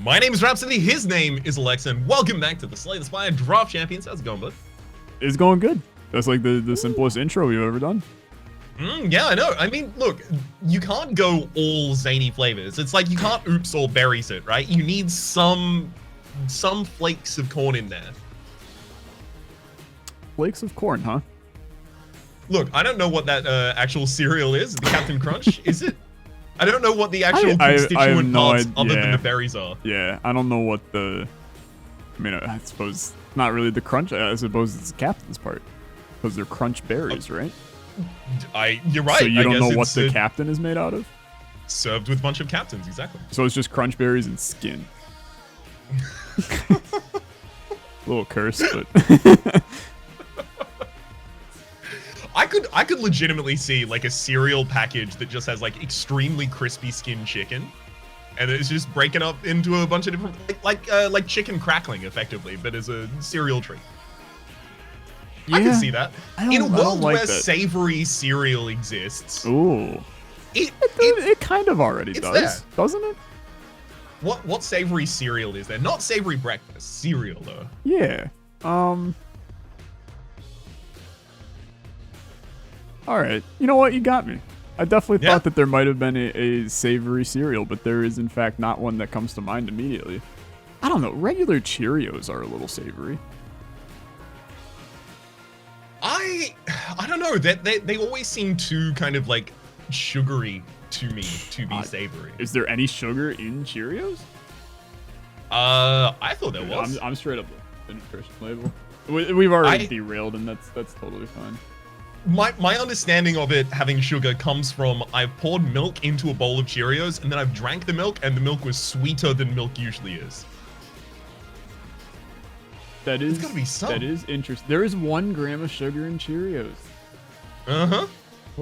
My name is Rhapsody, his name is Olexa, and welcome back to the Slay the Spire Draft Champions. How's it going, bud? It's going good. That's like the simplest intro we've ever done. Yeah, I know. I mean, look, you can't go all zany flavors. It's like you can't oops all berries it, right? You need some flakes of corn in there. Flakes of corn, huh? Look, I don't know what that actual cereal is. The Captain Crunch, is it? I don't know what the actual constituent parts other than the berries are. Yeah, I don't know what the... I mean, I suppose not really the crunch. I suppose it's the captain's part. Because they're crunch berries, right? You're right. So you don't know what the it's captain is made out of? served with a bunch of captains, exactly. So it's just crunch berries and skin. A little curse, but... I could legitimately see like a cereal package that just has like extremely crispy skin chicken, and it's just breaking up into a bunch of different like chicken crackling effectively, but as a cereal treat. Yeah, I can see that. In a world where savory cereal exists, ooh, it kind of already does, doesn't it? What savory cereal is there? Not savory breakfast cereal though. Yeah. All right. You know what? You got me. I definitely thought that there might have been a savory cereal, but there is, in fact, not one that comes to mind immediately. I don't know. Regular Cheerios are a little savory. I don't know. They always seem too kind of like sugary to me to be savory. Is there any sugar in Cheerios? I thought there was. I'm straight up the nutrition label. We've already derailed, and that's totally fine. My understanding of it having sugar comes from I've poured milk into a bowl of Cheerios and then I've drank the milk and the milk was sweeter than milk usually is. That is, it's gotta be some. That is interesting. There is 1 gram of sugar in Cheerios. Uh-huh.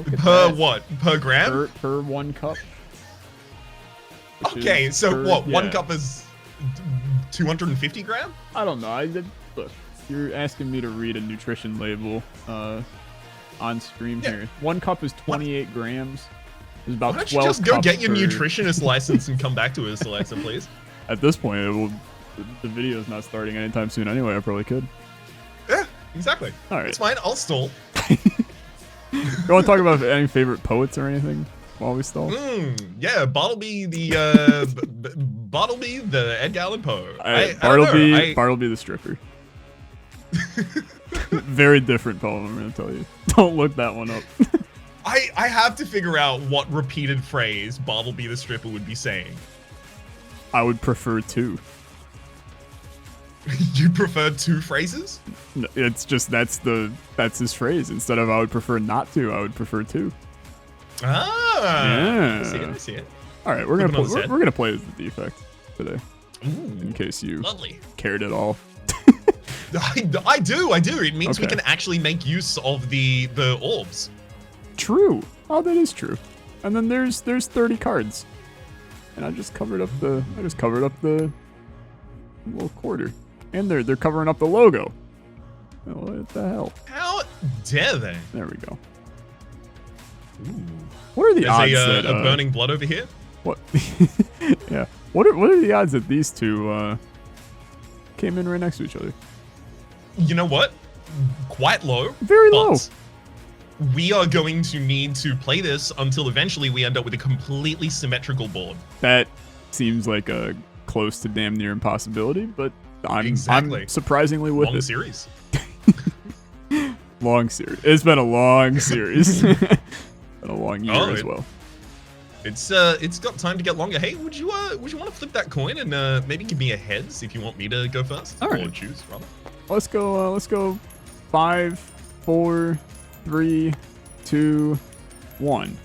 Per what? Per gram? Per 1 cup. Okay, so what? 1 cup is 250 gram? I don't know. Look, you're asking me to read a nutrition label. On stream here. 1 cup is 28 grams. There's about 12 cups. Why don't you just go get your nutritionist license and come back to us, Alexa, please? At this point, the video's not starting anytime soon anyway. I probably could. Yeah, exactly. All right. It's fine. I'll stall. You want to talk about any favorite poets or anything while we stall? Yeah, Bartleby the Edgar Allan Poe. Bartleby the stripper. Very different poem, I'm gonna tell you. Don't look that one up. I have to figure out what repeated phrase Bartleby the stripper would be saying. I would prefer 2. You prefer 2 phrases? No, it's just that's his phrase. Instead of I would prefer not to, I would prefer 2. Ah, yeah. I see it. All right, we're gonna play as the defect today. Ooh, in case you lovely. Cared at all. I do. It means we can actually make use of the orbs. True. Oh, that is true. And then there's 30 cards. And I just covered up the little quarter. And they're covering up the logo. Oh, what the hell? How dare they? There we go. Ooh. What are the odds that a burning blood over here? What? Yeah. What are the odds that these two came in right next to each other? You know what? Quite low. Very low. We are going to need to play this until eventually we end up with a completely symmetrical board. That seems like a close to damn near impossibility, but I'm surprisingly with it. Long series. Long series. It's been a long series. Been a long year as well. It's got time to get longer. Hey, would you want to flip that coin and maybe give me a heads if you want me to go first? All right. Or choose rather. Let's go 5, 4, 3, 2, 1.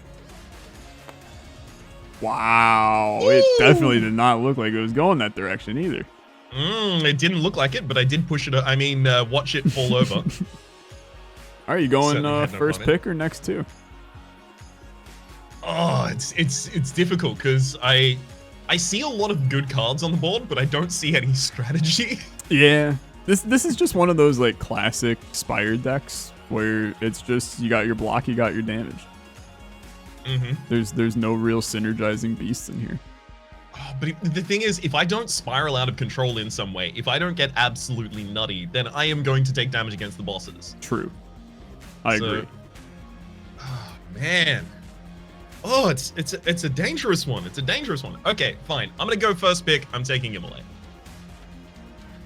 Wow. Ooh. It definitely did not look like it was going that direction either. It didn't look like it, but I did push it. Watch it fall over. Are you going first pick or next 2? Oh, it's difficult because I see a lot of good cards on the board, but I don't see any strategy. Yeah. This is just one of those like classic Spire decks where it's just you got your block, you got your damage. There's no real synergizing beasts in here. But the thing is, if I don't spiral out of control in some way, if I don't get absolutely nutty, then I am going to take damage against the bosses. True. I agree. Oh, man. Oh, it's a dangerous one. It's a dangerous one. Okay, fine. I'm gonna go first pick. I'm taking Immolate.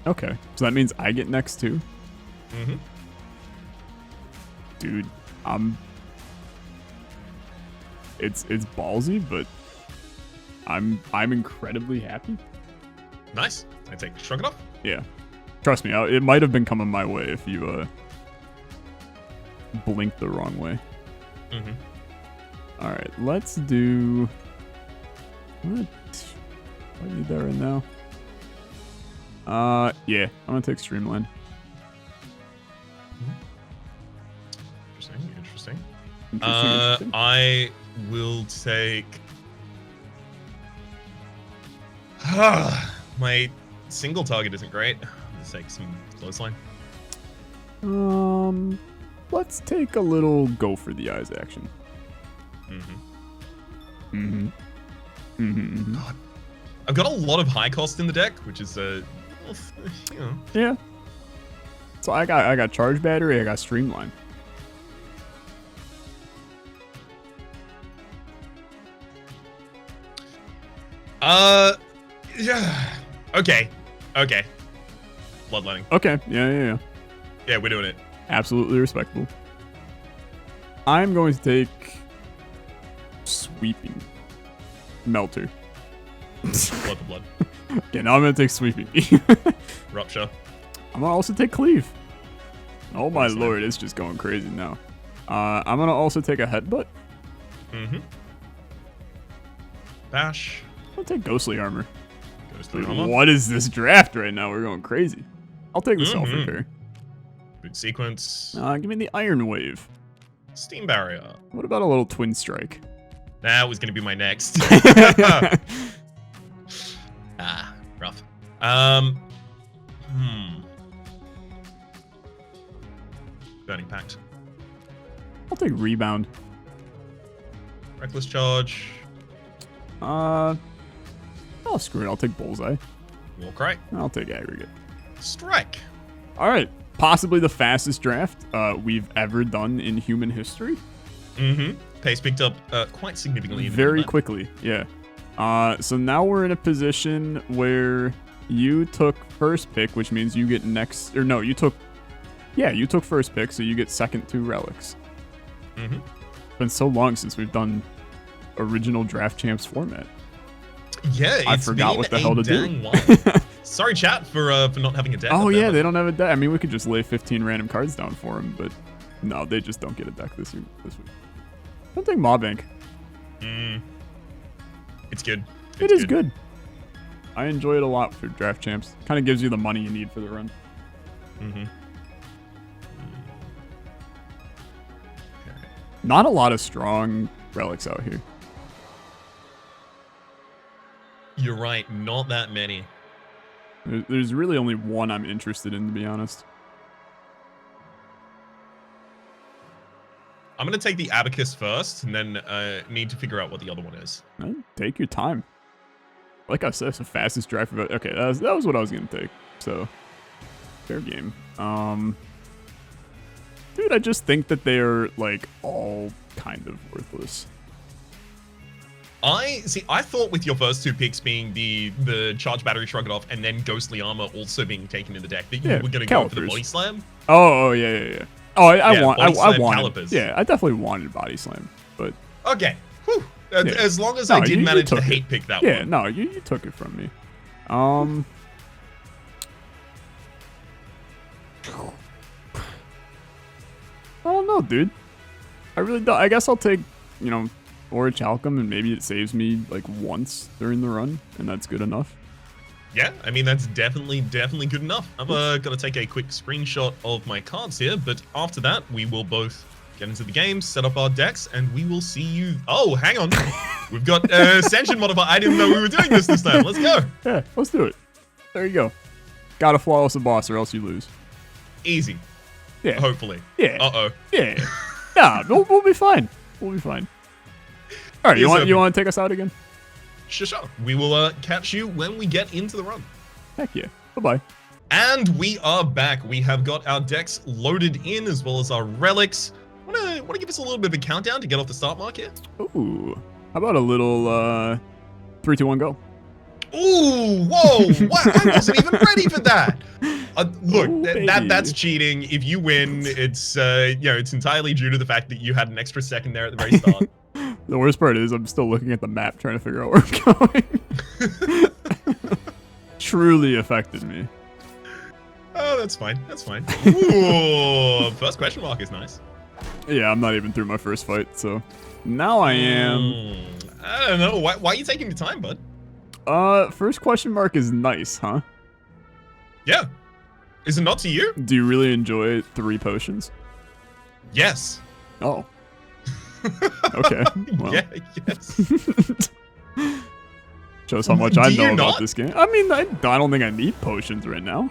Okay, so that means I get next too. Mm-hmm. Dude, it's ballsy, but I'm incredibly happy. Nice. I take Shrug It Off. Yeah, trust me, it might have been coming my way if you blinked the wrong way. Mm-hmm. All right, let's do. What? I need that right now. Yeah, I'm gonna take Streamline. Interesting. Interesting. I will take. My single target isn't great. Let's take some clothesline. Let's take a little go for the eyes action. God, I've got a lot of high cost in the deck, which is you know. Yeah. So I got charge battery. I got streamline. Yeah. Okay. Bloodletting. Okay. Yeah. Yeah, we're doing it. Absolutely respectable. I'm going to take sweeping melter. Blood for blood. Okay, now I'm gonna take sweeping. Rupture. I'm gonna also take cleave. Oh my Excellent. lord, it's just going crazy now. I'm gonna also take a headbutt. Bash. I'll take ghostly armor. Ghostly Dude, armor. what is this draft right now? We're going crazy. I'll take the self repair. Boot sequence. Give me the iron wave. Steam barrier. What about a little twin strike? That was gonna be my next. Rough. Burning Pact. I'll take rebound. Reckless charge. Oh, screw it. I'll take bullseye. Warcry. I'll take aggregate. Strike. All right. Possibly the fastest draft we've ever done in human history. Pace picked up quite significantly. Very quickly, yeah. So now we're in a position where you took first pick, which means you get next, or no, you took first pick, so you get second 2 relics. It's been so long since we've done original Draft Champs format. Yeah, I forgot what the hell to do. Sorry, chat, for not having a deck. Oh yeah, they don't have a deck. I mean, we could just lay 15 random cards down for them, but no, they just don't get a deck this week. Don't think Mob Bank. It's good. It is good. I enjoy it a lot for Draft Champs. Kind of gives you the money you need for the run. Okay. Not a lot of strong relics out here. You're right, not that many. There's really only one I'm interested in, to be honest. I'm going to take the Abacus first, and then need to figure out what the other one is. Take your time. Like I said, it's the fastest draft. Okay, that was what I was going to take. So, fair game. Dude, I just think that they're, like, all kind of worthless. I thought with your first 2 picks being the charge battery, shrug it off, and then ghostly armor also being taken in the deck, that you were going to go for the body slam. Oh yeah. Oh, I wanted. Calipers. Yeah, I definitely wanted body slam, but okay. Whew. As long as I did manage to hate pick that one. Yeah, no, you took it from me. I don't know, dude. I really don't. I guess I'll take, Orange Alchem, and maybe it saves me like once during the run, and that's good enough. Yeah, I mean, that's definitely good enough. I'm going to take a quick screenshot of my cards here, but after that, we will both get into the game, set up our decks, and we will see you. Oh, hang on. We've got Ascension modifier. I didn't know we were doing this time. Let's go. Yeah, let's do it. There you go. Gotta flawless a boss or else you lose. Easy. Yeah. Hopefully. Yeah. Uh-oh. Yeah. Nah, we'll be fine. We'll be fine. All right, you want to take us out again? Sure. We will catch you when we get into the run. Heck yeah. Bye-bye. And we are back. We have got our decks loaded in as well as our relics. Want to give us a little bit of a countdown to get off the start mark here? Ooh. How about a little 3, 2, 1, go? Ooh, whoa! What? I wasn't even ready for that. Look, Ooh, that's cheating. If you win, it's it's entirely due to the fact that you had an extra second there at the very start. The worst part is I'm still looking at the map trying to figure out where I'm going. Truly affected me. Oh, that's fine. That's fine. Ooh, first question mark is nice. Yeah, I'm not even through my first fight, so now I am. I don't know. Why are you taking your time, bud? First question mark is nice, huh? Yeah. Is it not to you? Do you really enjoy 3 potions? Yes. Oh. Okay. Well. Yeah, yes. Shows how much I know about not? this game. I mean, I don't think I need potions right now.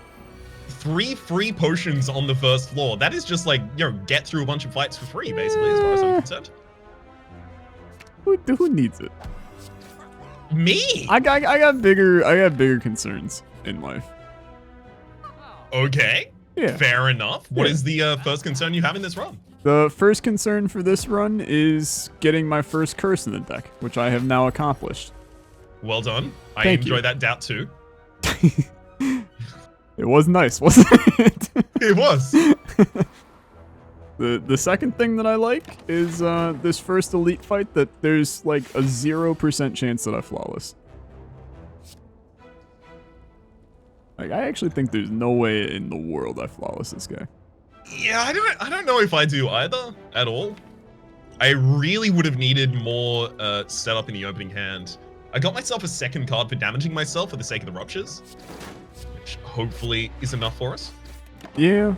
3 free potions on the first floor. That is just like, get through a bunch of fights for free, basically, as far as I'm concerned. Who needs it? Me? I got bigger concerns in life. Okay. Yeah. Fair enough. What is the first concern you have in this run? The first concern for this run is getting my first curse in the deck, which I have now accomplished. Well done. I Thank enjoy you. that doubt too. It was nice, wasn't it? It was. The second thing that I like is this first elite fight that there's like a 0% chance that I flawless. Like, I actually think there's no way in the world I flawless this guy. Yeah, I don't know if I do either at all. I really would have needed more setup in the opening hand. I got myself a second card for damaging myself for the sake of the ruptures, which hopefully is enough for us. Yeah.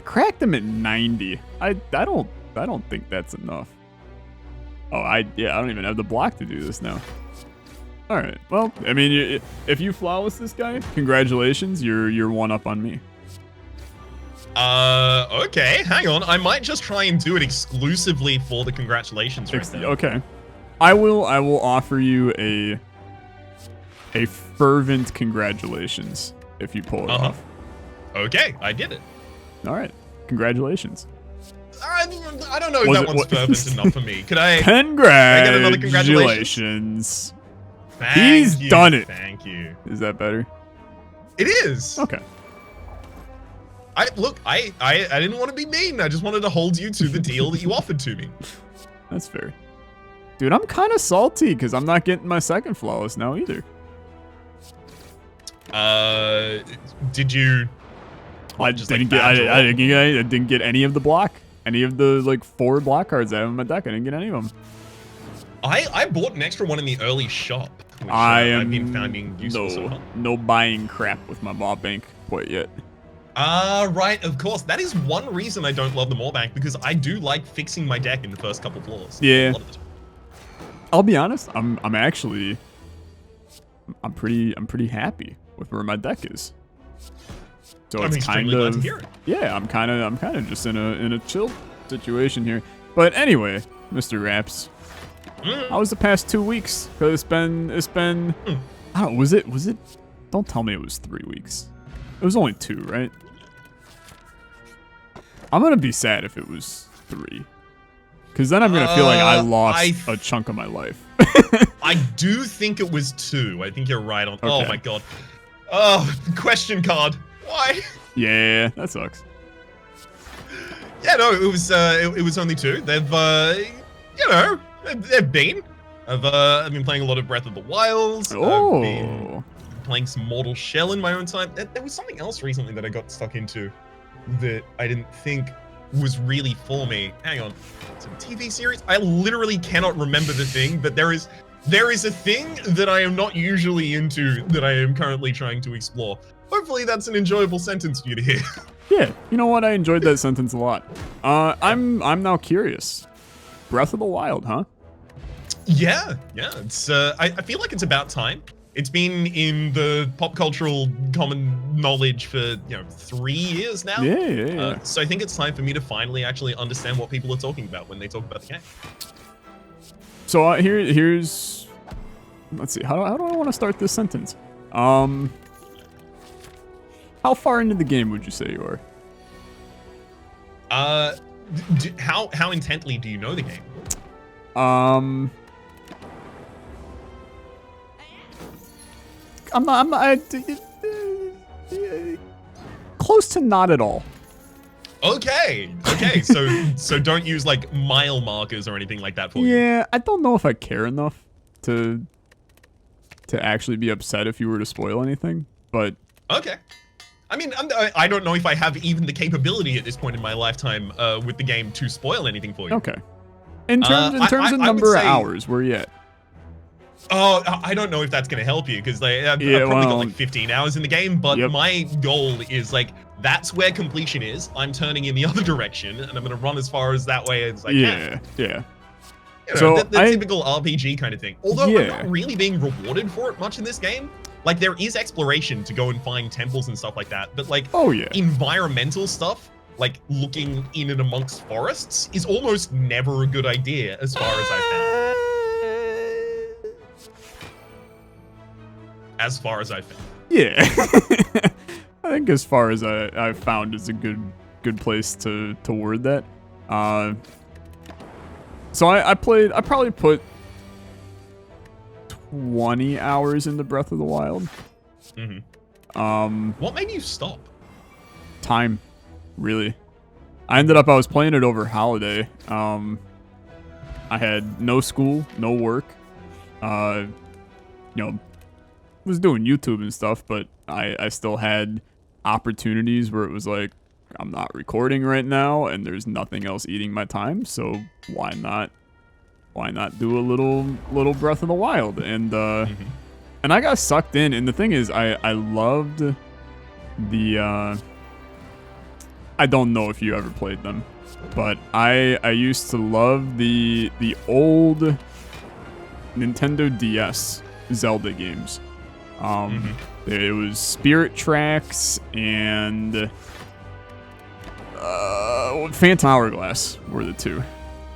Cracked him at 90. I don't think that's enough. Oh, I don't even have the block to do this now. All right. Well, I mean, if you flawless this guy, congratulations. You're one up on me. Okay, hang on. I might just try and do it exclusively for the congratulations right now. Okay. I will offer you a fervent congratulations if you pull it off. Okay, I did it. All right. Congratulations. I don't know if that one's fervent enough for me. Could I get another congratulations? Congratulations. Thank He's you, done it. Thank you. Is that better? It is. Okay. I didn't want to be mean. I just wanted to hold you to the deal that you offered to me. That's fair. Dude, I'm kind of salty because I'm not getting my second flawless now either. Did you? I didn't get any of the block. Any of the like 4 block cards I have in my deck. I didn't get any of them. I bought an extra one in the early shop, which I've been finding useful so far. No buying crap with my mob bank quite yet. Right, of course. That is one reason I don't love the Maw Bank, because I do like fixing my deck in the first couple floors. Yeah. A lot of the time. I'll be honest, I'm pretty happy with where my deck is. So I'm it's kind extremely glad of to hear it. yeah, I'm kind of just in a chill situation here. But anyway, Mr. Rhaps, how was the past 2 weeks? Because it's been I don't know, was it? Don't tell me it was 3 weeks. It was only 2, right? I'm gonna be sad if it was 3. Because then I'm going to feel like I lost a chunk of my life. I do think it was 2. I think you're right on. Okay. Oh my god. Oh, question card. Why? Yeah, that sucks. Yeah, no, it was only 2. They've they've been. I've been playing a lot of Breath of the Wild. Oh. I've been playing some Mortal Shell in my own time. There was something else recently that I got stuck into that I didn't think was really for me. Hang on. It's a TV series? I literally cannot remember the thing, but there is a thing that I am not usually into that I am currently trying to explore. Hopefully that's an enjoyable sentence for you to hear. Yeah, you know what? I enjoyed that sentence a lot. I'm now curious. Breath of the Wild, huh? Yeah. It's I feel like it's about time. It's been in the pop cultural common knowledge for 3 years now. Yeah. So I think it's time for me to finally actually understand what people are talking about when they talk about the game. So here's let's see. How do I want to start this sentence? How far into the game would you say you are? How intently do you know the game? I'm not close to not at all. Okay. So don't use like mile markers or anything like that for you. Yeah, I don't know if I care enough to actually be upset if you were to spoil anything, but okay. I mean, I don't know if I have even the capability at this point in my lifetime with the game to spoil anything for you. Okay. In terms of number of hours, where you at? Oh, I don't know if that's going to help you because I've probably got like 15 hours in the game, but my goal is like, that's where completion is. I'm turning in the other direction and I'm going to run as far as that way as I can. Yeah. You know, the typical RPG kind of thing. Although I'm not really being rewarded for it much in this game. Like there is exploration to go and find temples and stuff like that, but like environmental stuff, like looking in and amongst forests is almost never a good idea as far as I found. As far as I found. Yeah. I think as far as I found is a good place to word that. So I probably put 20 hours into Breath of the Wild. What made you stop? Time, really. I was playing it over holiday. I had no school, no work. Was doing YouTube and stuff, but I still had opportunities where it was like, I'm not recording right now and there's nothing else eating my time, so why not do a little Breath of the Wild? And and I got sucked in, and the thing is I loved the I don't know if you ever played them, but I used to love the old Nintendo DS Zelda games. It was Spirit Tracks and Phantom Hourglass were the two.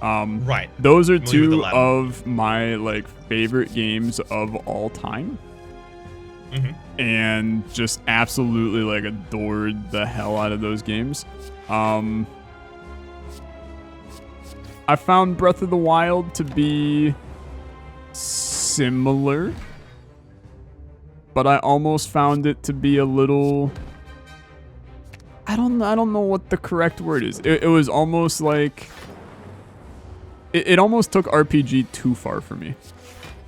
Right. Those are two of my like favorite games of all time. And just absolutely like adored the hell out of those games. I found Breath of the Wild to be similar, but I almost found it to be a little, I don't know what the correct word is. It was almost like it almost took RPG too far for me.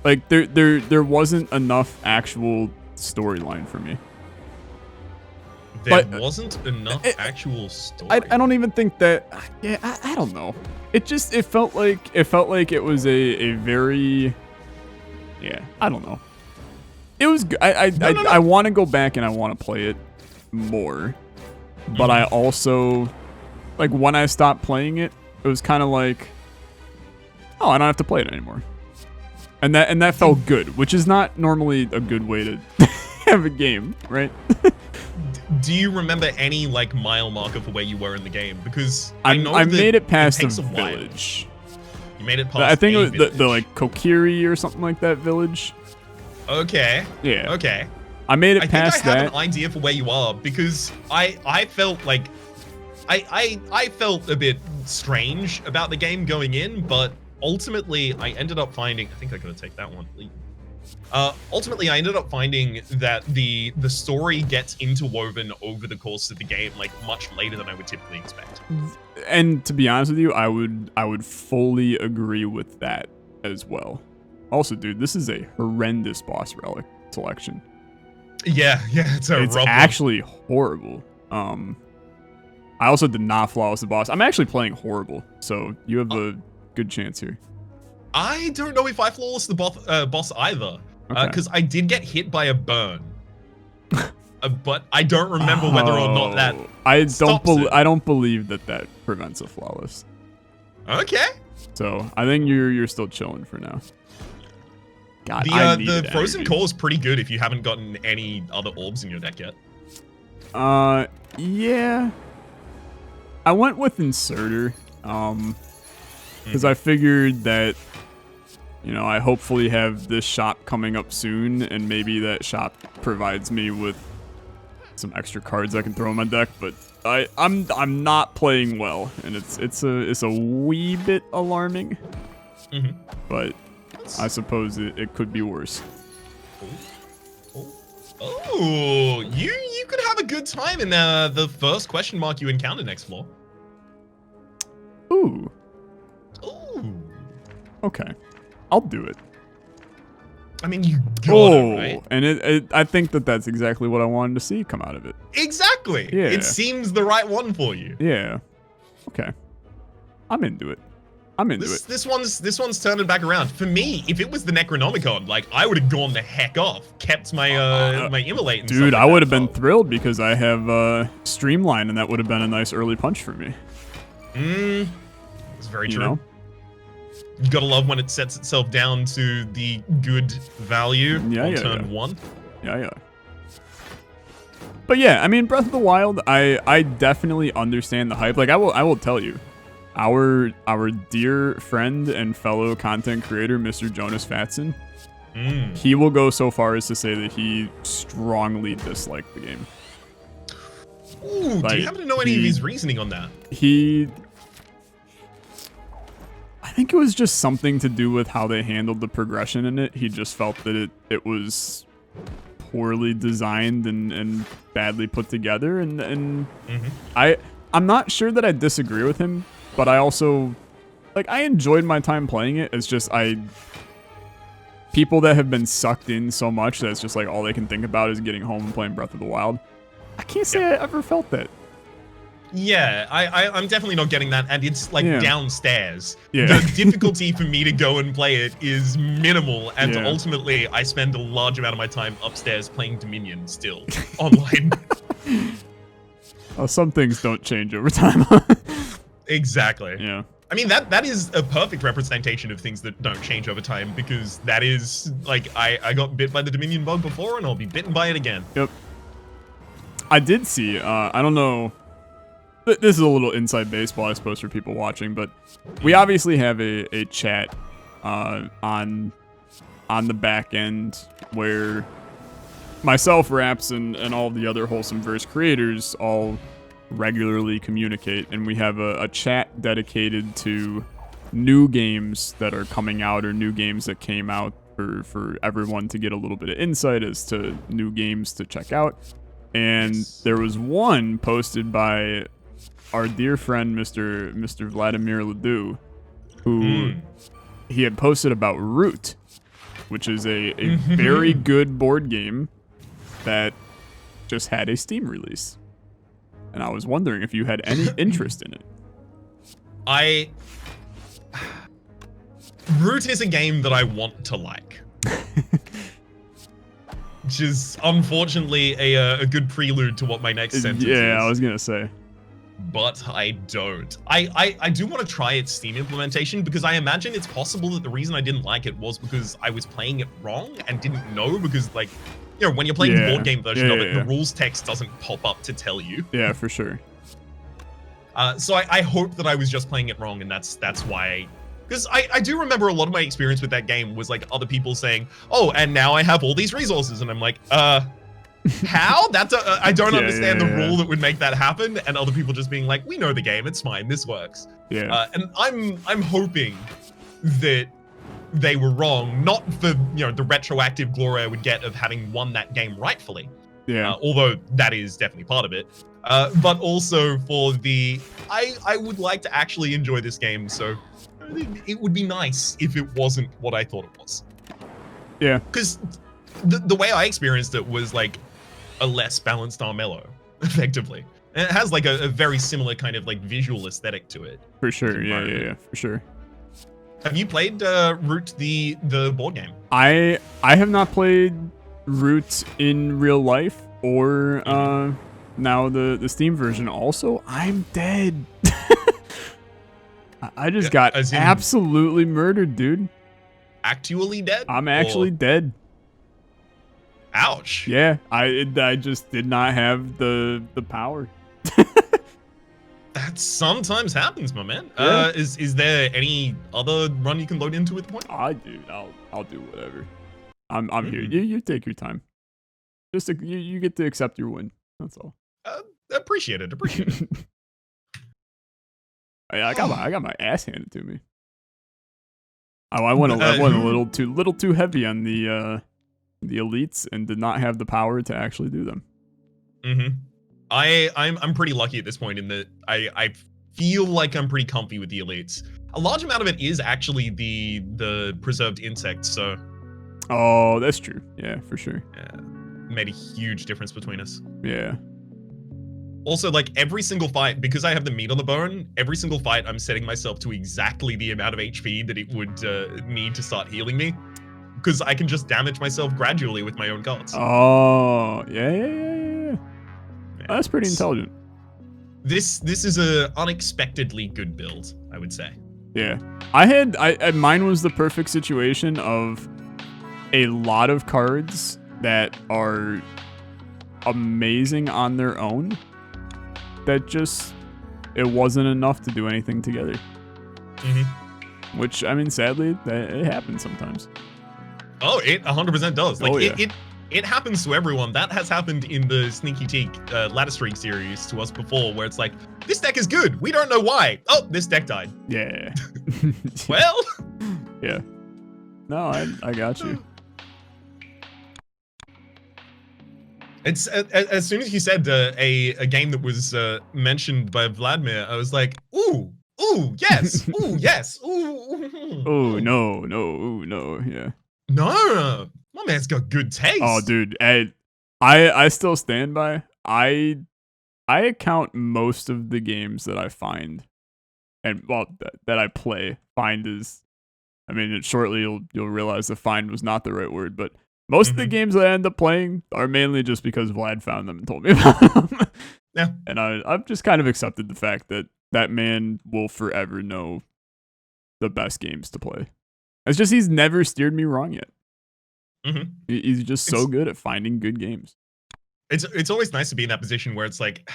Like there wasn't enough actual storyline for me. There wasn't enough actual story. I don't even think that. Yeah, I don't know. It felt like it was a very. Yeah, I don't know. It was. I want to go back and I want to play it more, but I also, like, when I stopped playing it, it was kind of like, oh, I don't have to play it anymore, and that felt good, which is not normally a good way to have a game, right? Do you remember any like mile marker for where you were in the game? Because I made it past the village. You made it past. I think it was the like Kokiri or something like that village. Okay. Yeah. Okay. I made it past that. I have an idea for where you are because I felt like I felt a bit strange about the game going in, but ultimately I ended up finding. I think I gotta take that one. Ultimately, I ended up finding that the story gets interwoven over the course of the game, like much later than I would typically expect. And to be honest with you, I would fully agree with that as well. Also, dude, this is a horrendous boss relic selection. Yeah, it's actually horrible. I also did not flawless the boss. I'm actually playing horrible, so you have a good chance here. I don't know if I flawless the boss either. Because I did get hit by a burn, but I don't remember whether or not that. I don't believe that prevents a flawless. Okay. So I think you're still chilling for now. God, the frozen core is pretty good if you haven't gotten any other orbs in your deck yet. Yeah. I went with Inserter, because I figured that You know, I hopefully have this shop coming up soon, and maybe that shop provides me with some extra cards I can throw in my deck. But I'm not playing well, and it's a wee bit alarming. But I suppose it could be worse. Oh, you could have a good time in the first question mark you encounter next floor. Ooh. Ooh. Okay. I'll do it. I mean, you got it, right? And I think that's exactly what I wanted to see come out of it. Exactly. Yeah. It seems the right one for you. Yeah. Okay. I'm into it. This one's turning back around. For me, if it was the Necronomicon, like, I would have gone the heck off, kept my my Immolate and dude, stuff like I would have that. been thrilled because I have Streamline, and that would have been a nice early punch for me. It's very true. You know? You gotta love when it sets itself down to the good value on turn 1. Yeah. But yeah, I mean, Breath of the Wild, I definitely understand the hype. Like, I will tell you, our dear friend and fellow content creator, Mr. Jonas Fatson, he will go so far as to say that he strongly disliked the game. Ooh, like, do you happen to know any of his reasoning on that? I think it was just something to do with how they handled the progression in it. He just felt that it was poorly designed and badly put together. And I'm not sure that I disagree with him, but I also, like, I enjoyed my time playing it. It's just people that have been sucked in so much that it's just like all they can think about is getting home and playing Breath of the Wild. I can't say I ever felt that. Yeah, I'm definitely not getting that, and it's like downstairs. Yeah. The difficulty for me to go and play it is minimal, and ultimately I spend a large amount of my time upstairs playing Dominion still online. Well, some things don't change over time. Exactly. Yeah. I mean, that is a perfect representation of things that don't change over time, because that is, like, I got bit by the Dominion bug before, and I'll be bitten by it again. Yep. I did see, I don't know, this is a little inside baseball, I suppose, for people watching, but we obviously have a chat on the back end where myself, Rhaps, and all the other Wholesome Verse creators all regularly communicate, and we have a chat dedicated to new games that are coming out or new games that came out for everyone to get a little bit of insight as to new games to check out. And there was one posted by our dear friend, Mr. Vladimir Ledoux, who he had posted about Root, which is a very good board game that just had a Steam release. And I was wondering if you had any interest in it. Root is a game that I want to like. Which is unfortunately a good prelude to what my next sentence is. Yeah, I was gonna say. But I don't. I do want to try its Steam implementation, because I imagine it's possible that the reason I didn't like it was because I was playing it wrong and didn't know, because, like, you know, when you're playing the board game version of it, the rules text doesn't pop up to tell you. Yeah, for sure. So I hope that I was just playing it wrong, and that's why. Because I do remember a lot of my experience with that game was, like, other people saying, oh, and now I have all these resources, and I'm like, how? That's I don't understand the rule that would make that happen, and other people just being like, we know the game, it's fine, this works. Yeah. And I'm hoping that they were wrong, not for, you know, the retroactive glory I would get of having won that game rightfully. Yeah. Although that is definitely part of it. But also for the, I would like to actually enjoy this game, so it would be nice if it wasn't what I thought it was. Yeah. Because the way I experienced it was like a less balanced Armello, effectively. And it has like a very similar kind of like visual aesthetic to it. For sure, yeah, for sure. Have you played Root the board game? I have not played Root in real life or now the Steam version. Also, I'm dead. I just got absolutely murdered, dude. Actually dead? I'm actually dead. Ouch. Yeah, I just did not have the power. That sometimes happens, my man. Yeah. Is there any other run you can load into at the point? Dude, I'll do whatever. I'm here. Mm-hmm. You take your time. Just you get to accept your win. That's all. Appreciate it. Appreciate it. I got my ass handed to me. I went a little too heavy on the elites and did not have the power to actually do them. Mm-hmm. I'm pretty lucky at this point in that I feel like I'm pretty comfy with the elites. A large amount of it is actually the preserved insects, so. Oh, that's true. Yeah, for sure. Yeah, made a huge difference between us. Yeah. Also, like every single fight, because I have the meat on the bone, every single fight I'm setting myself to exactly the amount of HP that it would need to start healing me. Because I can just damage myself gradually with my own cards. Oh, yeah. Oh, that's pretty intelligent. This is a unexpectedly good build, I would say. Yeah. Mine was the perfect situation of a lot of cards that are amazing on their own that just it wasn't enough to do anything together. Mm-hmm. Which, I mean, sadly, it happens sometimes. Oh, it 100% does. Like, yeah. it happens to everyone. That has happened in the Sneaky Teak Ladder Streak series to us before, where it's like, this deck is good. We don't know why. Oh, this deck died. Yeah. Well. Yeah. No, I got you. It's as soon as you said a game that was mentioned by Vladimir, I was like, ooh, yes, ooh, yes, ooh. Oh no, yeah. No, my man's got good taste. Oh, dude, I still stand by. I account most of the games that I find, and well, that I play, find is, I mean, shortly you'll realize the find was not the right word, but most of the games that I end up playing are mainly just because Vlad found them and told me about them. Yeah. And I've just kind of accepted the fact that that man will forever know the best games to play. It's just he's never steered me wrong yet. Mm-hmm. He's just so good at finding good games. It's always nice to be in that position where it's like,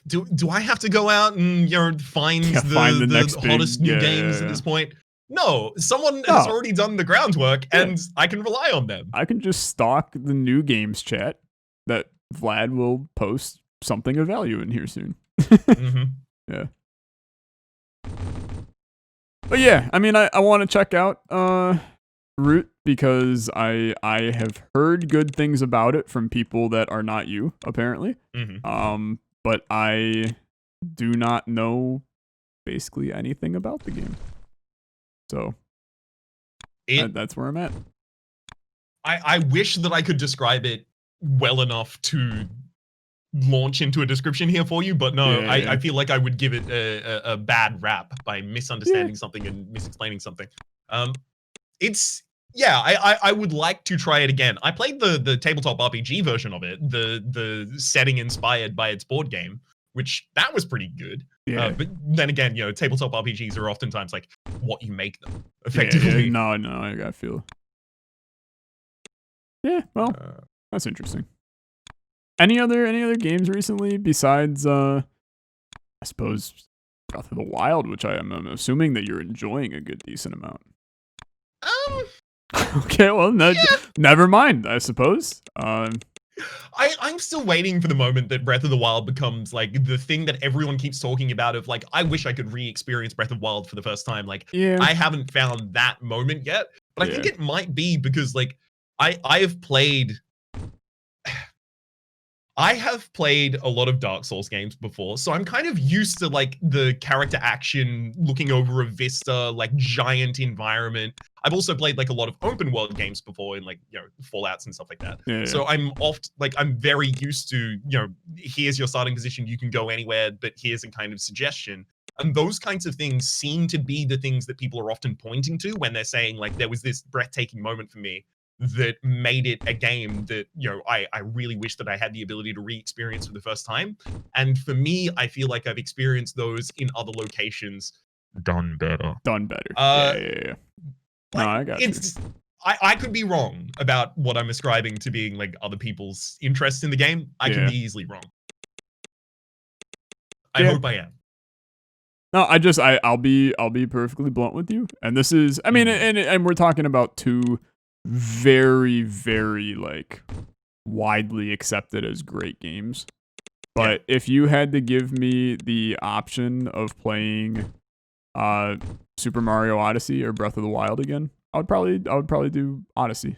do I have to go out and find the next hottest new games at this point? No, someone has already done the groundwork, and I can rely on them. I can just stalk the new games chat that Vlad will post something of value in here soon. Mm-hmm. Yeah. But yeah, I mean, I want to check out Root because I have heard good things about it from people that are not you, apparently. Mm-hmm. But I do not know basically anything about the game. So that's where I'm at. I wish that I could describe it well enough to launch into a description here for you, but no, I feel like I would give it a bad rap by misunderstanding something and misexplaining something. I would like to try it again. I played the tabletop RPG version of it, the setting inspired by its board game, which that was pretty good. Yeah. But then again, tabletop RPGs are oftentimes like what you make them, effectively. Yeah. No, I gotta feel. Yeah, well, that's interesting. Any other games recently besides, I suppose, Breath of the Wild, which I'm assuming that you're enjoying a good decent amount. Okay, well, never mind, I suppose. I'm still waiting for the moment that Breath of the Wild becomes like the thing that everyone keeps talking about of like, I wish I could re-experience Breath of Wild for the first time. Like, I haven't found that moment yet, but I think it might be because like I have played a lot of Dark Souls games before, so I'm kind of used to like the character action, looking over a vista, like giant environment. I've also played like a lot of open world games before in like, Fallouts and stuff like that. So I'm I'm very used to, here's your starting position, you can go anywhere, but here's a kind of suggestion. And those kinds of things seem to be the things that people are often pointing to when they're saying like, there was this breathtaking moment for me that made it a game that, I really wish that I had the ability to re-experience for the first time. And for me, I feel like I've experienced those in other locations done better. Yeah. No, I got you. I could be wrong about what I'm ascribing to being like other people's interest in the game. I can be easily wrong. I hope I am. No, I'll be perfectly blunt with you. And this is, I mean, and we're talking about two very, very like widely accepted as great games. But if you had to give me the option of playing Super Mario Odyssey or Breath of the Wild again, I would probably do Odyssey.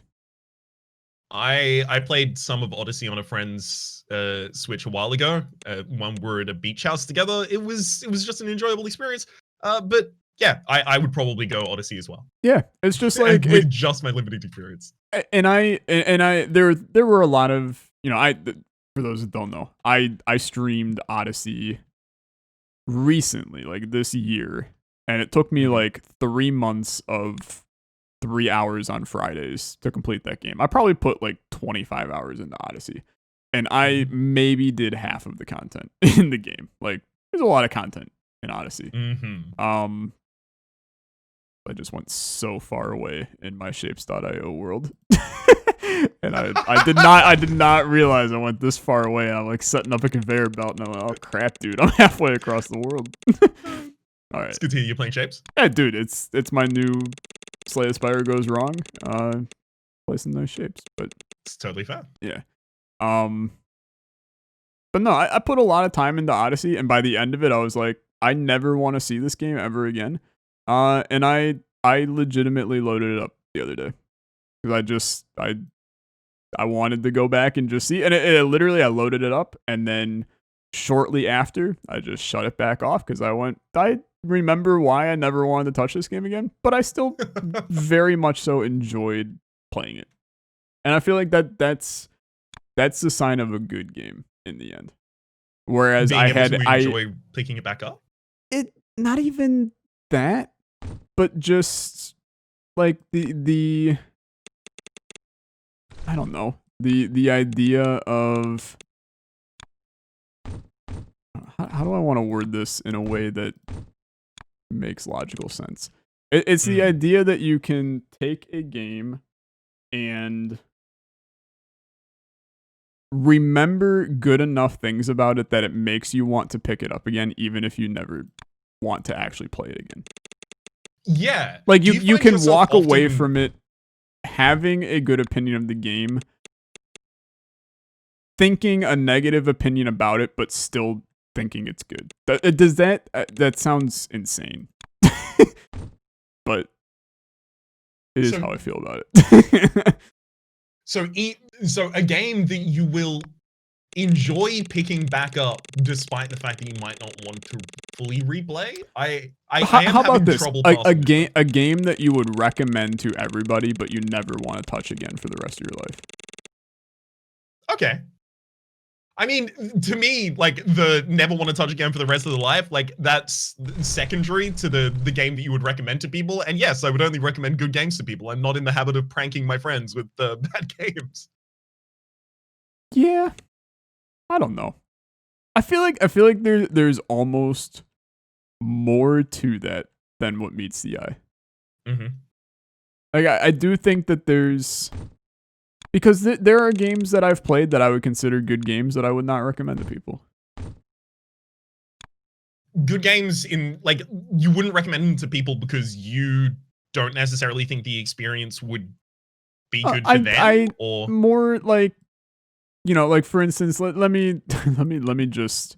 I played some of Odyssey on a friend's Switch a while ago. When we were at a beach house together, it was just an enjoyable experience. But yeah, I would probably go Odyssey as well. Yeah, it's just like with just my limited experience. And there were a lot of, you know, for those that don't know, I streamed Odyssey recently, like this year, and it took me like 3 months of 3 hours on Fridays to complete that game. I probably put like 25 hours into Odyssey, and I maybe did half of the content in the game. Like, there's a lot of content in Odyssey. I just went so far away in my shapes.io world. And I did not realize I went this far away. I'm like setting up a conveyor belt, and I'm like, oh crap, dude, I'm halfway across the world. All right. It's good to hear you playing Shapes. Yeah, dude, it's my new Slay the Spire goes wrong. Play some nice shapes, but it's totally fair. Yeah. But no, I put a lot of time into Odyssey, and by the end of it, I was like, I never want to see this game ever again. And I legitimately loaded it up the other day because I wanted to go back and just see, and it literally I loaded it up, and then shortly after I just shut it back off because I remember why I never wanted to touch this game again, but I still very much so enjoyed playing it, and I feel like that's the sign of a good game in the end. Whereas I enjoy picking it back up. It not even that, but just like the I don't know, the idea of how do I want to word this in a way that makes logical sense? It's the idea that you can take a game and remember good enough things about it that it makes you want to pick it up again, even if you never want to actually play it again. Yeah. Like you can walk away from it having a good opinion of the game, thinking a negative opinion about it, but still thinking it's good. Does that sounds insane. But it is how I feel about it. So a game that you will enjoy picking back up despite the fact that you might not want to fully replay. I am having trouble. A game that you would recommend to everybody, but you never want to touch again for the rest of your life. Okay. I mean, to me, like, the never want to touch again for the rest of the life, like, that's secondary to the game that you would recommend to people. And yes, I would only recommend good games to people. I'm not in the habit of pranking my friends with bad games. Yeah. I don't know. I feel like there's almost more to that than what meets the eye. Like, I do think that there's... Because there are games that I've played that I would consider good games that I would not recommend to people. Good games like, you wouldn't recommend them to people because you don't necessarily think the experience would be good for them? Or more like, you know, like, for instance, let me just...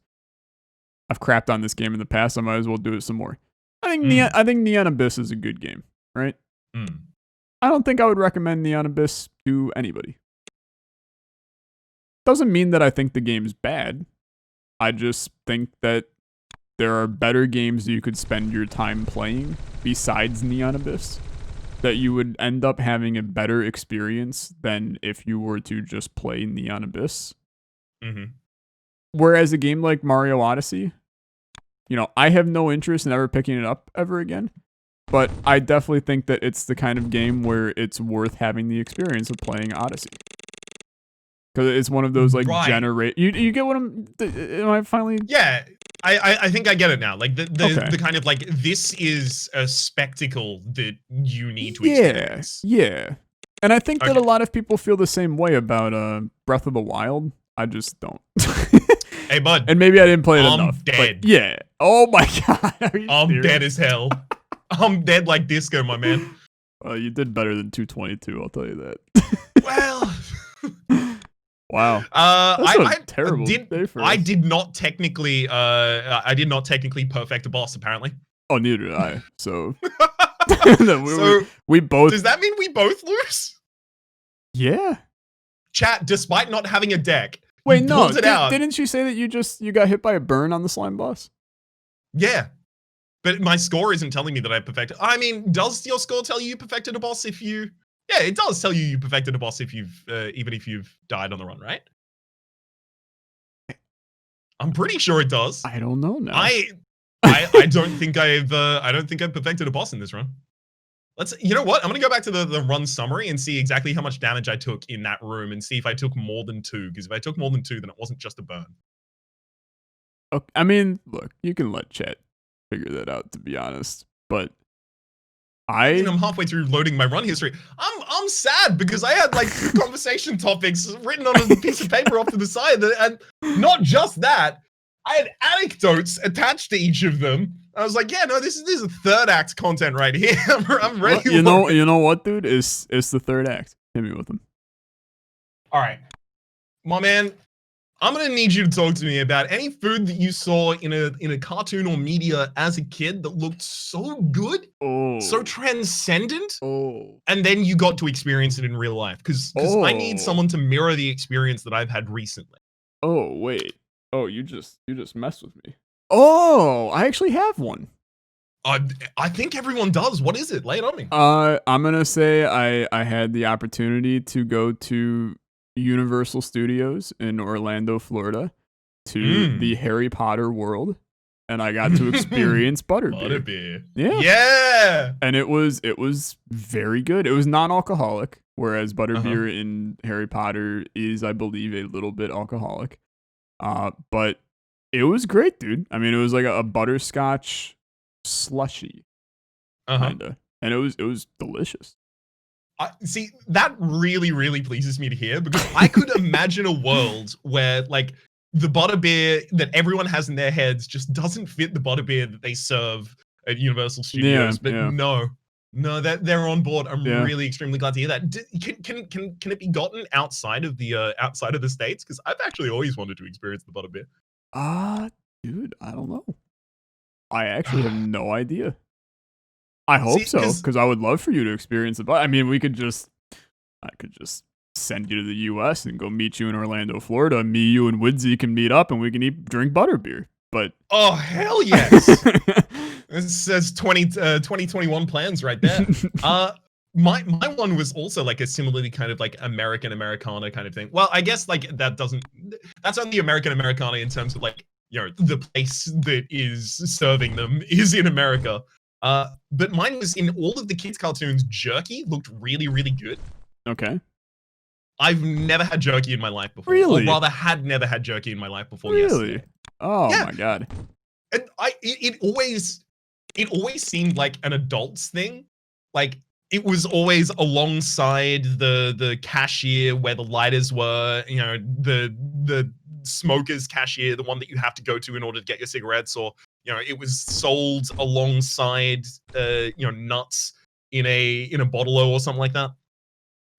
I've crapped on this game in the past, I might as well do it some more. I think Neon Abyss is a good game, right? I don't think I would recommend Neon Abyss to anybody. Doesn't mean that I think the game's bad. I just think that there are better games that you could spend your time playing besides Neon Abyss, that you would end up having a better experience than if you were to just play Neon Abyss. Whereas a game like Mario Odyssey, you know, I have no interest in ever picking it up ever again. But I definitely think that it's the kind of game where it's worth having the experience of playing Odyssey. Because it's one of those, like, You get what am I finally... Yeah, I think I get it now. Like, the kind of, like, this is a spectacle that you need to experience. Yeah. And I think that a lot of people feel the same way about Breath of the Wild. I just don't. Hey, bud. And maybe I didn't play it enough. I'm dead. Yeah. Oh my god, are you I'm serious? dead as hell. I'm dead like disco, my man. Well, you did better than 222, I'll tell you that. Well, Wow. That's I a terrible day for I us. did not technically perfect a boss apparently. Oh, neither did I. So, So we both. does that mean we both lose? Yeah. Chat, despite not having a deck, Wait, you no. pulled it out. Didn't you say that you got hit by a burn on the slime boss? Yeah. But my score isn't telling me that I perfected. I mean, does your score tell you perfected a boss if you? Yeah, it does tell you perfected a boss if you've even if you've died on the run, right? I'm pretty sure it does. I don't know now. I don't think I've perfected a boss in this run. You know what? I'm gonna go back to the run summary and see exactly how much damage I took in that room and see if I took more than 2. Because if I took more than 2, then it wasn't just a burn. Okay, I mean, look, you can let chat figure that out, to be honest. But I'm halfway through loading my run history. I'm sad because I had like 2 conversation topics written on a piece of paper off to the side, and not just that, I had anecdotes attached to each of them. I was like, yeah, no, this is a third act content right here. I'm ready. Well, you know what, dude? It's the third act. Hit me with them. All right, my man. I'm gonna need you to talk to me about any food that you saw in a cartoon or media as a kid that looked so good, so transcendent, and then you got to experience it in real life. Because I need someone to mirror the experience that I've had recently. Oh wait. Oh, you just messed with me. Oh, I actually have one. I think everyone does. What is it? Lay it on me. I'm gonna say I had the opportunity to go to Universal Studios in Orlando, Florida, to the Harry Potter world, and I got to experience butterbeer. Butterbeer. Yeah. And it was very good. It was non-alcoholic, whereas butterbeer in Harry Potter is, I believe, a little bit alcoholic. But it was great, dude. I mean, it was like a butterscotch slushy, kinda, and it was delicious. See, that really, really pleases me to hear, because I could imagine a world where like the butterbeer that everyone has in their heads just doesn't fit the butterbeer that they serve at Universal Studios. No, that they're on board. I'm really extremely glad to hear that. Can it be gotten outside of the States? Because I've actually always wanted to experience the butterbeer. Dude, I don't know. I actually have no idea. I hope so, because I would love for you to experience it. But I mean, I could just send you to the U.S. and go meet you in Orlando, Florida. Me, you, and Woodsy can meet up and we can drink butterbeer. But oh hell yes, this says 2021 plans right there. My one was also like a similarly kind of like American Americana kind of thing. Well, I guess like that's only American Americana in terms of like, you know, the place that is serving them is in America. But mine was in all of the kids' cartoons. Jerky looked really, really good. Okay. I've never had jerky in my life before. Really? Or rather, had never had jerky in my life before. Really? Yesterday. Oh my god. And it always seemed like an adult's thing. Like it was always alongside the cashier where the lighters were. You know, the smoker's cashier, the one that you have to go to in order to get your cigarettes, or you know, it was sold alongside nuts in a bottle-o or something like that.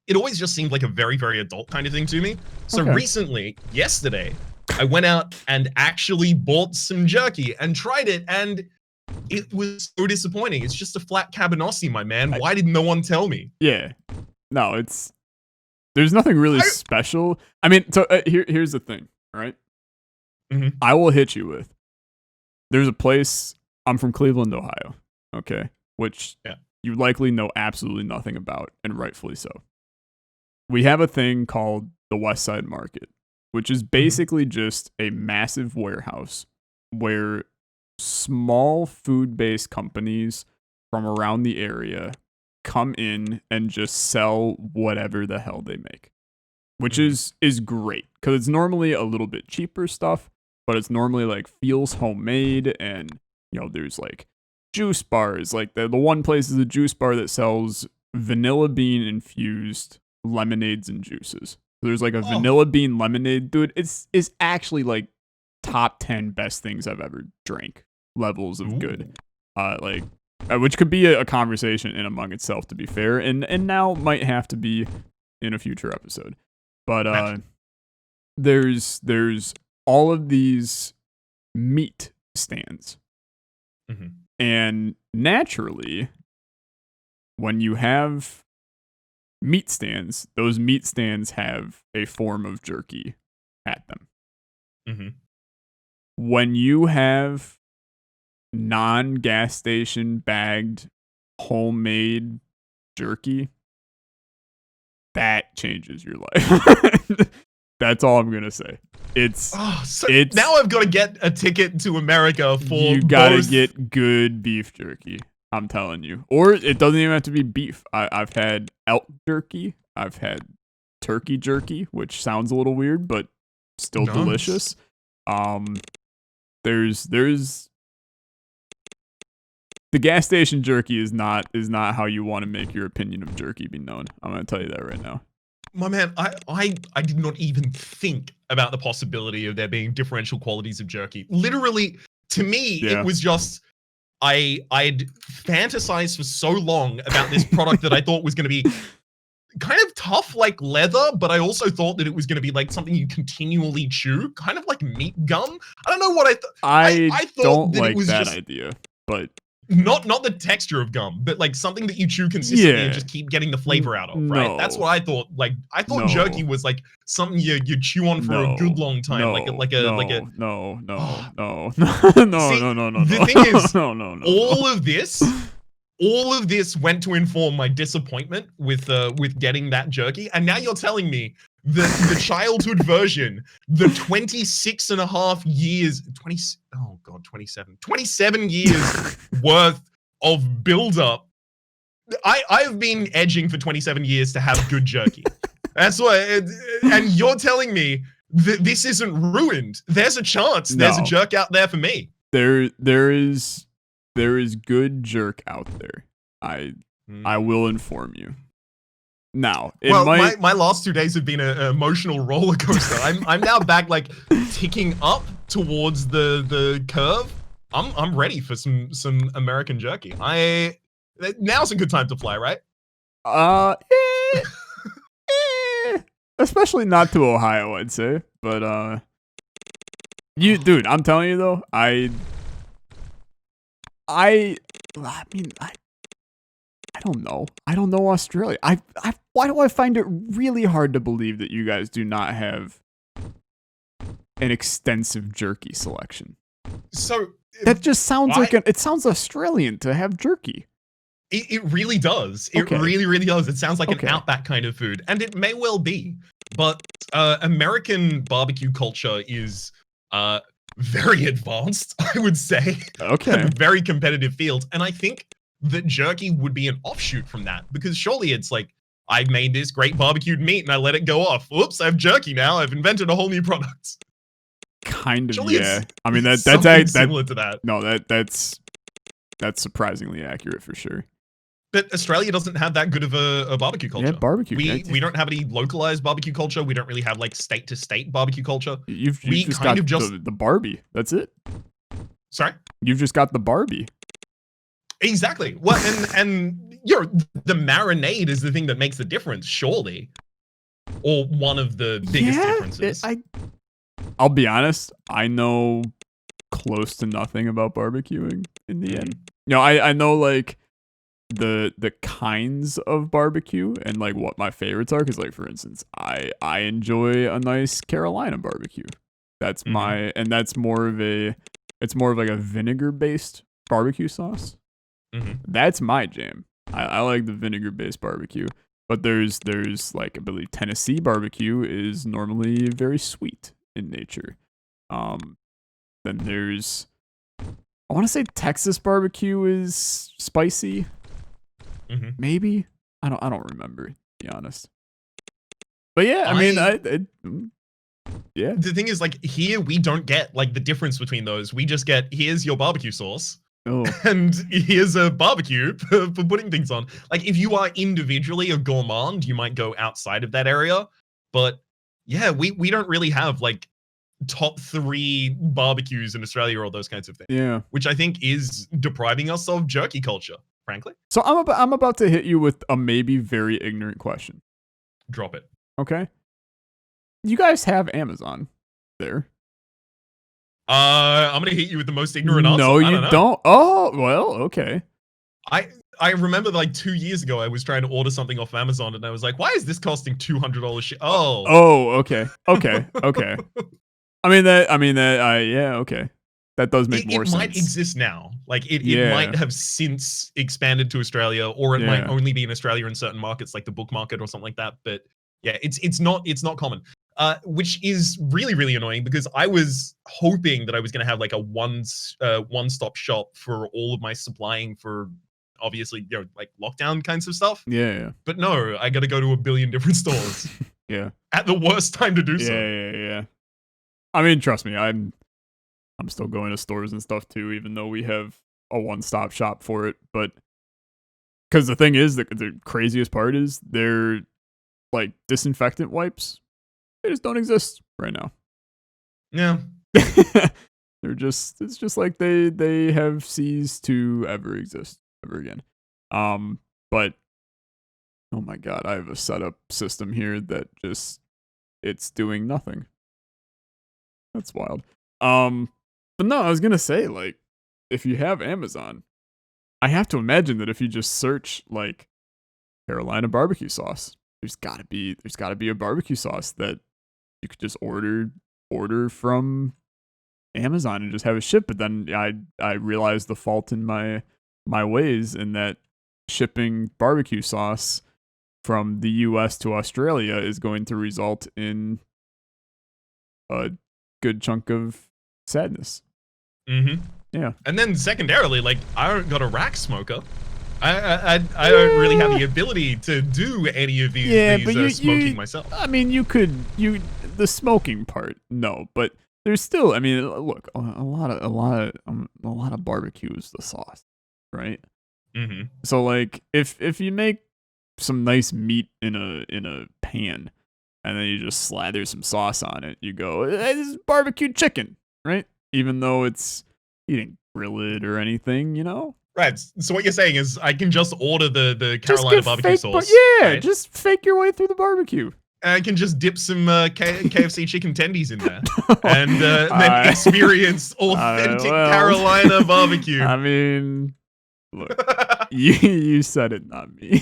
It always just seemed like a very, very adult kind of thing to me. So recently, yesterday, I went out and actually bought some jerky and tried it, and it was so disappointing. It's just a flat cabanossi, my man. Why did no one tell me? Yeah. No, there's nothing really special. I mean, so here's the thing, right? I will hit you with. There's a place, I'm from Cleveland, Ohio, okay? Which you likely know absolutely nothing about, and rightfully so. We have a thing called the West Side Market, which is basically just a massive warehouse where small food-based companies from around the area come in and just sell whatever the hell they make, which is great, because it's normally a little bit cheaper stuff, but it's normally like feels homemade, and you know, there's like juice bars. Like the one place is a juice bar that sells vanilla bean infused lemonades and juices. So there's like a vanilla bean lemonade, dude. It's actually like top 10 best things I've ever drank. levels of Ooh. good. Which could be a conversation in among itself, to be fair, and now might have to be in a future episode. But there's all of these meat stands. Mm-hmm. And naturally, when you have meat stands, those meat stands have a form of jerky at them. Mm-hmm. When you have non-gas station bagged homemade jerky, that changes your life. That's all I'm gonna say. It's now I've got to get a ticket to America for you gotta both. get good beef jerky. I'm telling you, or it doesn't even have to be beef. I've had elk jerky. I've had turkey jerky, which sounds a little weird, but still delicious. There's the gas station jerky is not how you want to make your opinion of jerky be known. I'm gonna tell you that right now. My man, I did not even think about the possibility of there being differential qualities of jerky. Literally, to me, Yeah. it was just I'd fantasized for so long about this product that I thought was going to be kind of tough like leather, but I also thought that it was going to be like something you continually chew, kind of like meat gum. I don't know what I thought. I thought don't that like it was that just idea, but not the texture of gum, but like something that you chew consistently and just keep getting the flavor out of, right? No. That's what I thought. Like I thought No. jerky was like something you chew on for a good long time, like a no. See, the thing is, no. all of this went to inform my disappointment with getting that jerky, and now you're telling me that the childhood version, the 27 years worth of build-up. I've been edging for 27 years to have good jerky. That's why, and you're telling me that this isn't ruined. There's a chance. There's a jerk out there for me. There is good jerk out there. I will inform you. Now, my last 2 days have been an emotional roller coaster. I'm now back like ticking up towards the curve. I'm ready for some American jerky. Now's a good time to fly, right? Especially not to Ohio, I'd say. But dude, I'm telling you though, I mean, I don't know. I don't know Australia. Why do I find it really hard to believe that you guys do not have an extensive jerky selection? So that just sounds it sounds Australian to have jerky. It really does. It really, really does. It sounds like an Outback kind of food, and it may well be. But American barbecue culture is very advanced, I would say. Okay. A very competitive field, and I think that jerky would be an offshoot from that, because surely it's like, I made this great barbecued meat and I let it go off. Oops, I have jerky now. I've invented a whole new product. Kind of, surely yeah. I mean, that's similar to that. No, that's surprisingly accurate for sure. But Australia doesn't have that good of a barbecue culture. Yeah, barbecue. We don't have any localized barbecue culture. We don't really have like state to state barbecue culture. You've just got the Barbie. That's it. Sorry? You've just got the Barbie. Exactly. Well, and the marinade is the thing that makes the difference, surely, or one of the biggest differences. I'll be honest. I know close to nothing about barbecuing in the end. You know, I know like the kinds of barbecue and like what my favorites are, because like for instance, I enjoy a nice Carolina barbecue. That's my and that's more of like a vinegar based barbecue sauce. That's my jam. I like the vinegar based barbecue. But there's like, I believe Tennessee barbecue is normally very sweet in nature. Then there's, I want to say Texas barbecue is spicy. Maybe I don't remember, to be honest. But yeah, I mean, yeah. The thing is, like, here we don't get like the difference between those. We just get, here's your barbecue sauce. And here's a barbecue for putting things on. Like, if you are individually a gourmand, you might go outside of that area. But yeah, we don't really have like top 3 barbecues in Australia, or all those kinds of things. Yeah. Which I think is depriving us of jerky culture, frankly. So I'm about to hit you with a maybe very ignorant question. Drop it. Okay. You guys have Amazon there. I'm gonna hit you with the most ignorant answer. No, you don't. Oh, well, okay. I remember like 2 years ago, I was trying to order something off Amazon, and I was like, "Why is this costing $200?" Oh, okay. I mean that. Yeah, okay. That does make more sense. It might exist now. Like it might have since expanded to Australia, or it might only be in Australia in certain markets, like the book market or something like that. But yeah, it's not common. Which is really, really annoying, because I was hoping that I was going to have like a one-stop shop for all of my supplying for, obviously, like lockdown kinds of stuff. Yeah. But no, I got to go to a billion different stores. Yeah. At the worst time to do so. Yeah. I mean, trust me, I'm still going to stores and stuff too, even though we have a one-stop shop for it. But because the thing is, the craziest part is they're like disinfectant wipes. They just don't exist right now. Yeah. It's just like they have ceased to ever exist ever again. But oh my god, I have a setup system here that it's doing nothing. That's wild. But no, I was gonna say, like, if you have Amazon, I have to imagine that if you just search like Carolina barbecue sauce, there's gotta be a barbecue sauce that you could just order from Amazon and just have it shipped. But then I realized the fault in my ways, in that shipping barbecue sauce from the US to Australia is going to result in a good chunk of sadness. Mm-hmm. Yeah. And then secondarily, like, I don't got a rack smoker. I don't really have the ability to do any of these smoking myself. I mean, the smoking part, no, but there's still, I mean, look, a lot of barbecue is the sauce, right? Mm-hmm. So like, if you make some nice meat in a pan, and then you just slather some sauce on it, you go, hey, this is barbecue chicken, right? Even though you didn't grill it or anything, Right. So what you're saying is I can just order the Carolina barbecue sauce. Right? Just fake your way through the barbecue. And I can just dip some KFC chicken tendies in there, and then experience authentic Carolina barbecue. I mean, look, you said it, not me.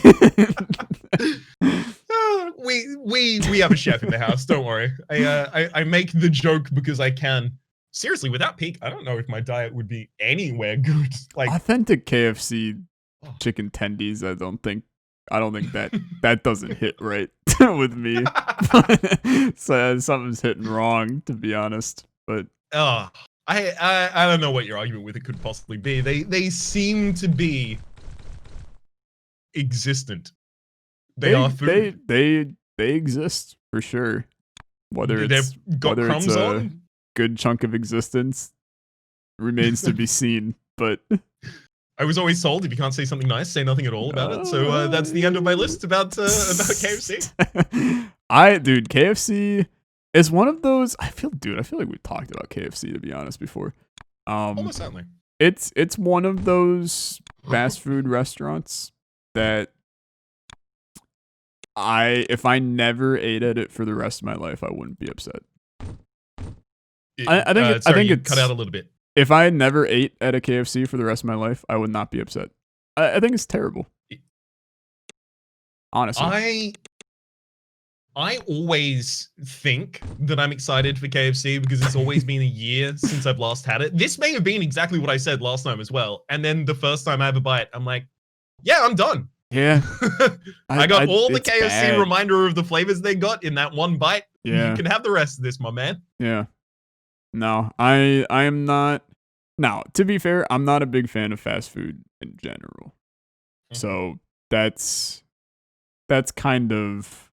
We have a chef in the house. Don't worry. I make the joke because I can. Seriously, without Peak, I don't know if my diet would be anywhere good. Like authentic KFC chicken tendies, I don't think that doesn't hit right with me. So something's hitting wrong, to be honest. But I don't know what your argument with it could possibly be. They seem to be existent. They are food. They exist for sure. Whether it's a good chunk of existence remains to be seen. But I was always told, if you can't say something nice, say nothing at all about it. So that's the end of my list about KFC. KFC is one of those. I feel like we've talked about KFC, to be honest, before. Almost certainly. It's one of those fast food restaurants that if I never ate at it for the rest of my life, I wouldn't be upset. I think it's cut out a little bit. If I never ate at a KFC for the rest of my life, I would not be upset. I think it's terrible. Honestly. I always think that I'm excited for KFC because it's always been a year since I've last had it. This may have been exactly what I said last time as well. And then the first time I have a bite, I'm like, yeah, I'm done. Yeah. I got all the KFC bad. reminder of the flavors they got in that one bite. Yeah. You can have the rest of this, my man. Yeah. No, I am not. Now, to be fair, I'm not a big fan of fast food in general. Mm-hmm. So that's kind of,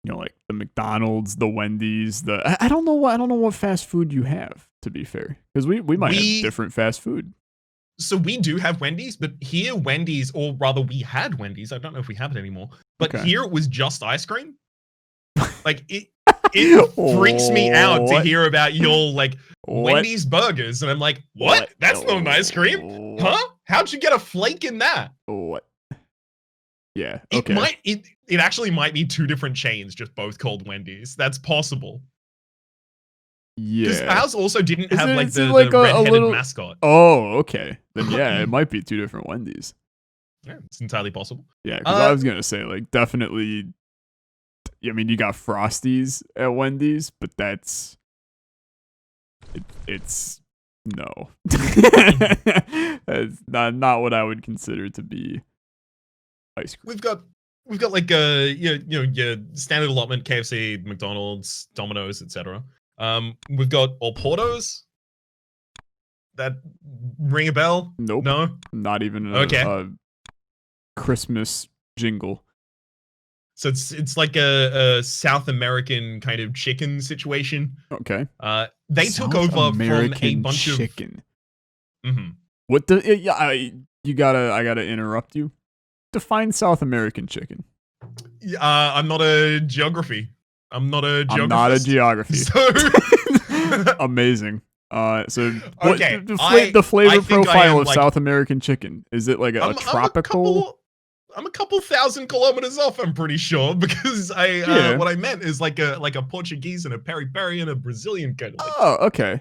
like the McDonald's, the Wendy's, I don't know what fast food you have, to be fair, because we might have different fast food. So we do have Wendy's, but here Wendy's, or rather we had Wendy's. I don't know if we have it anymore, but here it was just ice cream. Like it freaks me out to hear about your like What? Wendy's burgers, and I'm like, what? That's not an ice cream, huh? How'd you get a flake in that? What? Yeah. It Okay. might. It actually might be two different chains, just both called Wendy's. That's possible. Because Yeah. ours also didn't have like Is the, it like the a red-headed little mascot. Oh, okay. Then yeah, it might be two different Wendy's. Yeah, it's entirely possible. Yeah, because I was gonna say like definitely. I mean, you got Frosties at Wendy's, but that's it's no. That's not what I would consider to be ice cream. We've got like your standard allotment, KFC, McDonald's, Domino's, etc. We've got Portos. That ring a bell? Nope. No. Not even Okay. a Christmas jingle. So it's like a South American kind of chicken situation. Okay. They South took over American from a bunch chicken. of. Mm-hmm. What the? Yeah, I gotta interrupt you. Define South American chicken. I'm not a geography. I'm not a geography. So amazing. So okay, the flavor I think I profile am, of like- South American chicken, is it like a tropical? I'm a couple thousand kilometers off, I'm pretty sure, because Yeah. what I meant is like a Portuguese and a peri peri and a Brazilian kind of like. Oh, okay.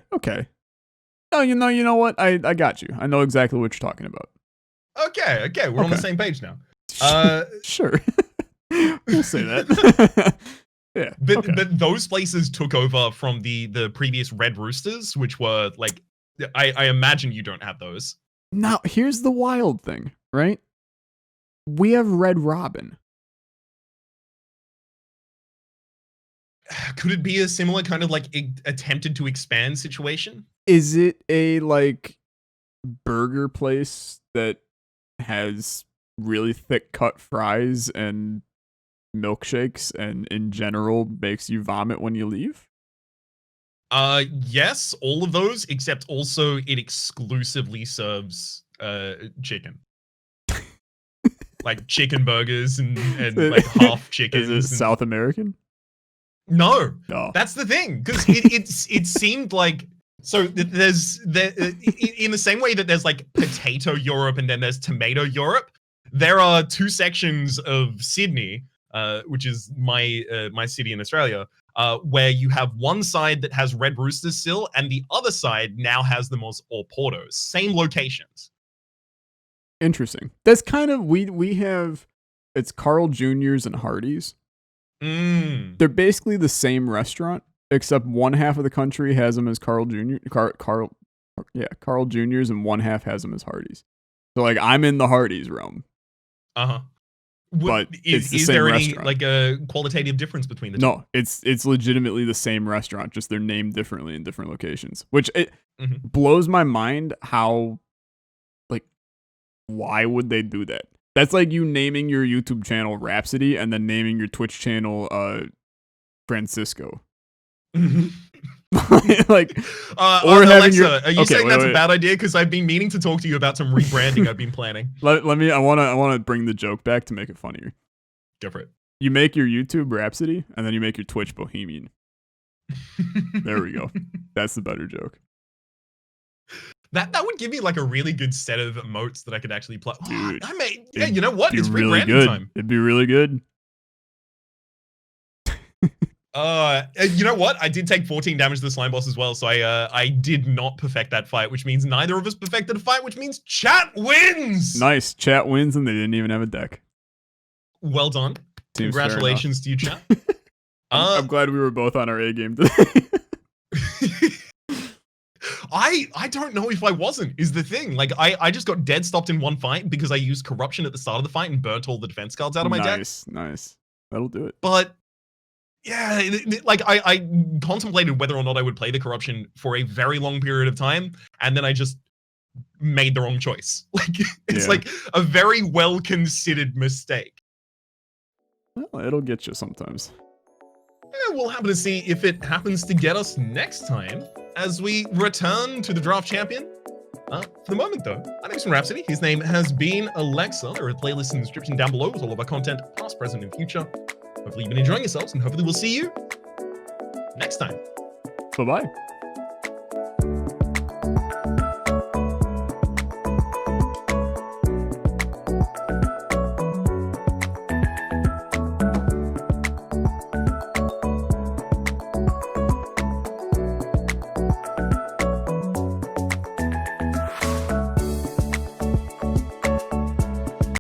Oh, you know what? I got you. I know exactly what you're talking about. Okay, we're on the same page now. Sure. We'll say that. Yeah. But those places took over from the previous Red Roosters, which were like, I imagine you don't have those. Now, here's the wild thing, right? We have Red Robin. Could it be a similar kind of like attempted to expand situation? Is it a like burger place that has really thick cut fries and milkshakes and in general makes you vomit when you leave? Yes, all of those, except also it exclusively serves chicken. Like chicken burgers and like half chickens. Is it South American? No, No. that's the thing, because it seemed like, so there's in the same way that there's like potato Europe and then there's tomato Europe, there are two sections of Sydney, which is my city in Australia, where you have one side that has Red Roosters still, and the other side now has them as Portos. Same locations. Interesting. That's kind of we have. It's Carl Jr.'s and Hardee's. They're basically the same restaurant, except one half of the country has them as Carl Jr. Carl Jr.'s, and one half has them as Hardee's. So like I'm in the Hardee's realm. But it's the is same there any restaurant. like a qualitative difference between the two? No, it's legitimately the same restaurant, just they're named differently in different locations, which it blows my mind how, like, why would they do that? That's like you naming your YouTube channel Rhapsody and then naming your Twitch channel Francisco. Like, or having Alexa, are you saying that's wait. a bad idea? Because I've been meaning to talk to you about some rebranding I've been planning. Let me. I wanna bring the joke back to make it funnier. Go for it. You make your YouTube Rhapsody, and then you make your Twitch Bohemian. There we go. That's the better joke. That would give me like a really good set of emotes that I could actually play. Dude, Yeah, you know what? It's really rebranding good. time. It'd be really good. You know what? I did take 14 damage to the slime boss as well, so I did not perfect that fight, which means neither of us perfected a fight, which means chat wins. Nice. Chat wins, and they didn't even have a deck. Well done. Seems Congratulations to you, chat. I'm glad we were both on our A game today. I don't know if I wasn't, is the thing. Like, I just got dead stopped in one fight because I used corruption at the start of the fight and burnt all the defense cards out of my deck. Nice. That'll do it. But yeah, like I contemplated whether or not I would play the corruption for a very long period of time, and then I just made the wrong choice. Like, it's like a very well considered mistake. Well, it'll get you sometimes. Yeah, we'll happen to see if it happens to get us next time as we return to the draft champion. For the moment, though, my name's Rhapsody. His name has been Olexa. There are playlists in the description down below with all of our content, past, present, and future. Hopefully you've been enjoying yourselves, and hopefully we'll see you next time. Bye-bye.